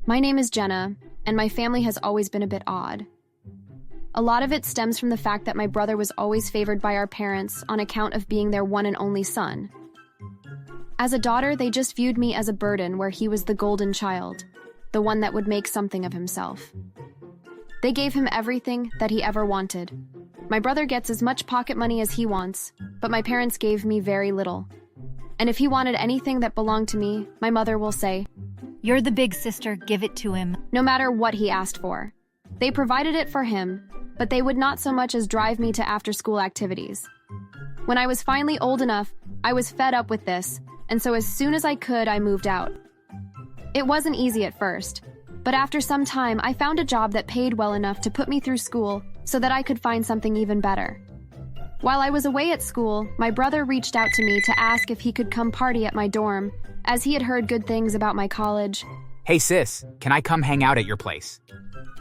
My name is Jenna, and my family has always been a bit odd. A lot of it stems from the fact that my brother was always favored by our parents on account of being their one and only son. As a daughter, they just viewed me as a burden where he was the golden child, the one that would make something of himself. They gave him everything that he ever wanted. My brother gets as much pocket money as he wants, but my parents gave me very little. And if he wanted anything that belonged to me, my mother will say, "You're the big sister, give it to him." no matter what he asked for. They provided it for him, but they would not so much as drive me to after-school activities. When I was finally old enough, I was fed up with this, and so as soon as I could, I moved out. It wasn't easy at first, but after some time, I found a job that paid well enough to put me through school so that I could find something even better. While I was away at school, my brother reached out to me to ask if he could come party at my dorm, as he had heard good things about my college. Hey sis, can I come hang out at your place?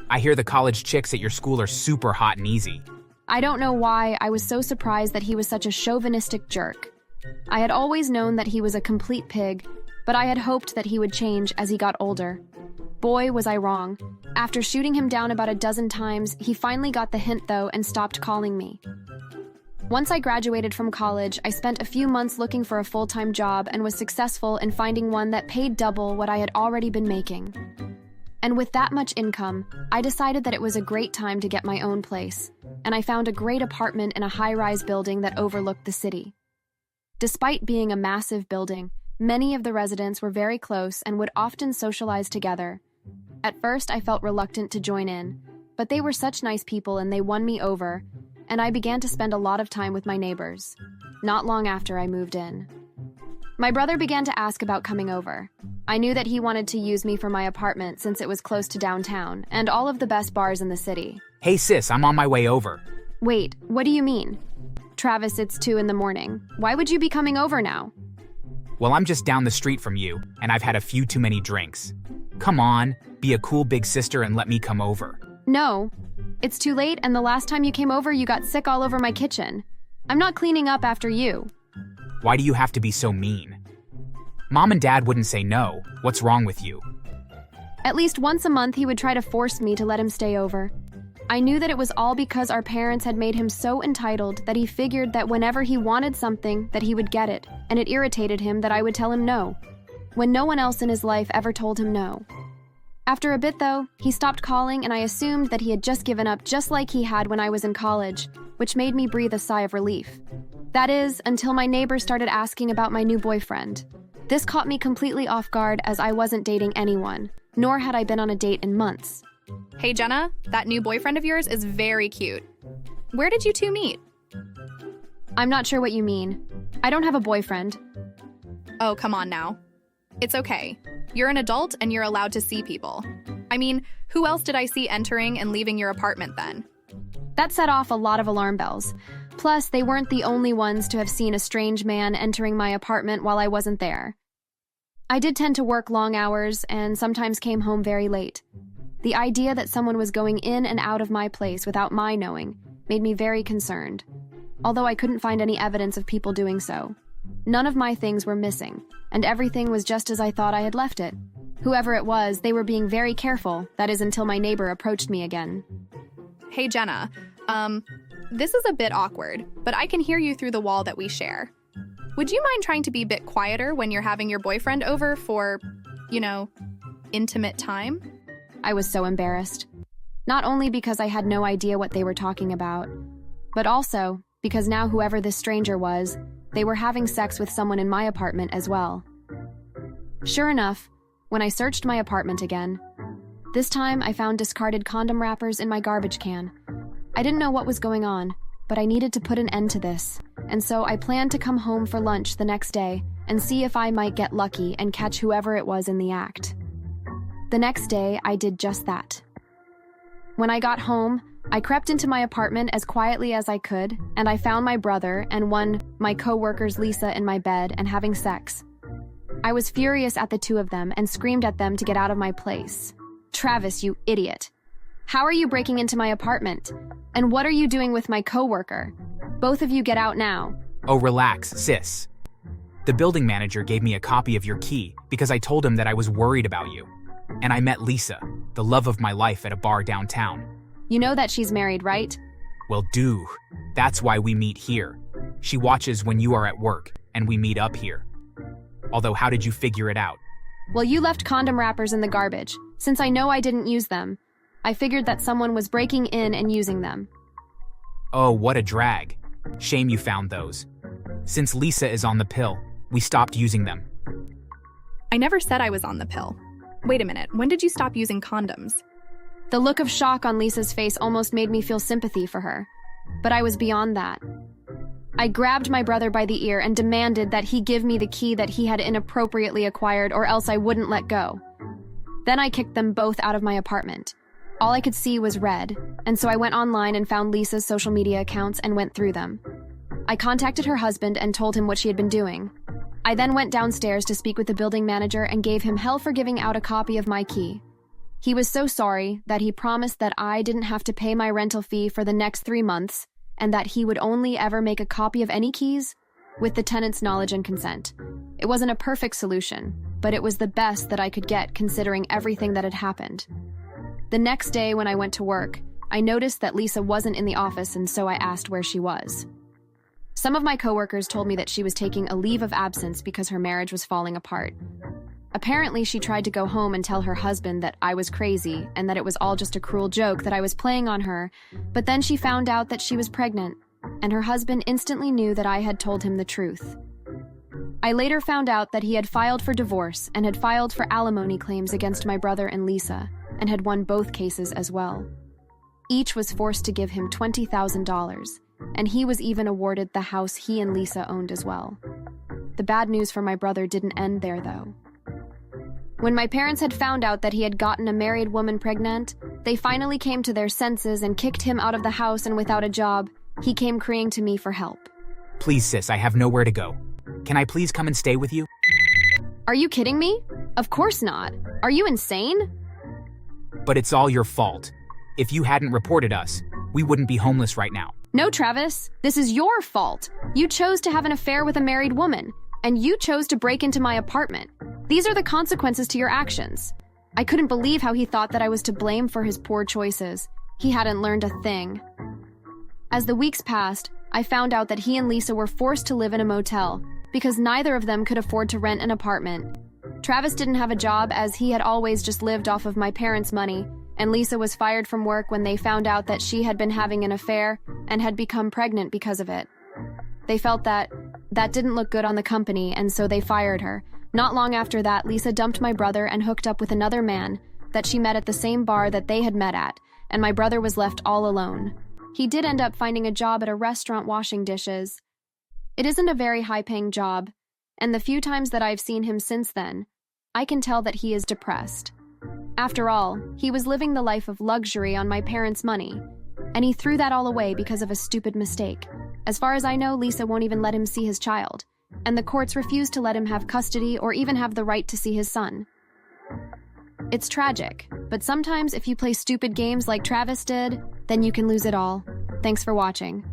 I hear the college chicks at your school are super hot and easy. I don't know why I was so surprised that he was such a chauvinistic jerk. I had always known that he was a complete pig, but I had hoped that he would change as he got older. Boy, was I wrong. After shooting him down about a dozen times, he finally got the hint though and stopped calling me. Once I graduated from college, I spent a few months looking for a full-time job and was successful in finding one that paid double what I had already been making. And with that much income, I decided that it was a great time to get my own place, and I found a great apartment in a high-rise building that overlooked the city. Despite being a massive building, many of the residents were very close and would often socialize together. At first, I felt reluctant to join in, but they were such nice people and they won me over, and I began to spend a lot of time with my neighbors. Not long after I moved in. My brother began to ask about coming over. I knew that he wanted to use me for my apartment since it was close to downtown and all of the best bars in the city. Hey sis, I'm on my way over. Wait, what do you mean? Travis, it's 2 in the morning. Why would you be coming over now? Well, I'm just down the street from you, and I've had a few too many drinks. Come on, be a cool big sister and let me come over. No. It's too late, and the last time you came over, you got sick all over my kitchen. I'm not cleaning up after you. Why do you have to be so mean? Mom and Dad wouldn't say no. What's wrong with you? At least once a month, he would try to force me to let him stay over. I knew that it was all because our parents had made him so entitled that he figured that whenever he wanted something, that he would get it, and it irritated him that I would tell him no, when no one else in his life ever told him no. After a bit, though, he stopped calling, and I assumed that he had just given up just like he had when I was in college, which made me breathe a sigh of relief. That is, until my neighbor started asking about my new boyfriend. This caught me completely off guard as I wasn't dating anyone, nor had I been on a date in months. Hey Jenna, that new boyfriend of yours is very cute. Where did you two meet? I'm not sure what you mean. I don't have a boyfriend. Oh, come on now. It's okay. You're an adult and you're allowed to see people. I mean, who else did I see entering and leaving your apartment then? That set off a lot of alarm bells. Plus, they weren't the only ones to have seen a strange man entering my apartment while I wasn't there. I did tend to work long hours and sometimes came home very late. The idea that someone was going in and out of my place without my knowing made me very concerned, although I couldn't find any evidence of people doing so. None of my things were missing, and everything was just as I thought I had left it. Whoever it was, they were being very careful, that is until my neighbor approached me again. Hey Jenna, this is a bit awkward, but I can hear you through the wall that we share. Would you mind trying to be a bit quieter when you're having your boyfriend over for, intimate time? I was so embarrassed. Not only because I had no idea what they were talking about, but also because now whoever this stranger was, they were having sex with someone in my apartment as well. Sure enough, when I searched my apartment again, this time I found discarded condom wrappers in my garbage can. I didn't know what was going on, but I needed to put an end to this, and so I planned to come home for lunch the next day and see if I might get lucky and catch whoever it was in the act. The next day, I did just that. When I got home, I crept into my apartment as quietly as I could, and I found my brother and my co-workers Lisa in my bed and having sex. I was furious at the two of them and screamed at them to get out of my place. Travis, you idiot. How are you breaking into my apartment? And what are you doing with my co-worker? Both of you get out now. Oh, relax, sis. The building manager gave me a copy of your key because I told him that I was worried about you. And I met Lisa, the love of my life, at a bar downtown. You know that she's married, right? Well, that's why we meet here. She watches when you are at work, and we meet up here. Although, how did you figure it out? Well, you left condom wrappers in the garbage. Since I know I didn't use them, I figured that someone was breaking in and using them. Oh, what a drag. Shame you found those. Since Lisa is on the pill, we stopped using them. I never said I was on the pill. Wait a minute, when did you stop using condoms? The look of shock on Lisa's face almost made me feel sympathy for her. But I was beyond that. I grabbed my brother by the ear and demanded that he give me the key that he had inappropriately acquired, or else I wouldn't let go. Then I kicked them both out of my apartment. All I could see was red, and so I went online and found Lisa's social media accounts and went through them. I contacted her husband and told him what she had been doing. I then went downstairs to speak with the building manager and gave him hell for giving out a copy of my key. He was so sorry that he promised that I didn't have to pay my rental fee for the next 3 months, and that he would only ever make a copy of any keys with the tenant's knowledge and consent. It wasn't a perfect solution, but it was the best that I could get considering everything that had happened. The next day when I went to work, I noticed that Lisa wasn't in the office, and so I asked where she was. Some of my coworkers told me that she was taking a leave of absence because her marriage was falling apart. Apparently, she tried to go home and tell her husband that I was crazy and that it was all just a cruel joke that I was playing on her, but then she found out that she was pregnant, and her husband instantly knew that I had told him the truth. I later found out that he had filed for divorce and had filed for alimony claims against my brother and Lisa, and had won both cases as well. Each was forced to give him $20,000, and he was even awarded the house he and Lisa owned as well. The bad news for my brother didn't end there, though. When my parents had found out that he had gotten a married woman pregnant, they finally came to their senses and kicked him out of the house, and without a job, he came crying to me for help. Please, sis, I have nowhere to go. Can I please come and stay with you? Are you kidding me? Of course not. Are you insane? But it's all your fault. If you hadn't reported us, we wouldn't be homeless right now. No, Travis, this is your fault. You chose to have an affair with a married woman, and you chose to break into my apartment. These are the consequences to your actions. I couldn't believe how he thought that I was to blame for his poor choices. He hadn't learned a thing. As the weeks passed, I found out that he and Lisa were forced to live in a motel because neither of them could afford to rent an apartment. Travis didn't have a job as he had always just lived off of my parents' money, and Lisa was fired from work when they found out that she had been having an affair and had become pregnant because of it. They felt that didn't look good on the company, and so they fired her. Not long after that, Lisa dumped my brother and hooked up with another man that she met at the same bar that they had met at, and my brother was left all alone. He did end up finding a job at a restaurant washing dishes. It isn't a very high-paying job, and the few times that I've seen him since then, I can tell that he is depressed. After all, he was living the life of luxury on my parents' money, and he threw that all away because of a stupid mistake. As far as I know, Lisa won't even let him see his child, and the courts refuse to let him have custody or even have the right to see his son. It's tragic, but sometimes if you play stupid games like Travis did, then you can lose it all. Thanks for watching.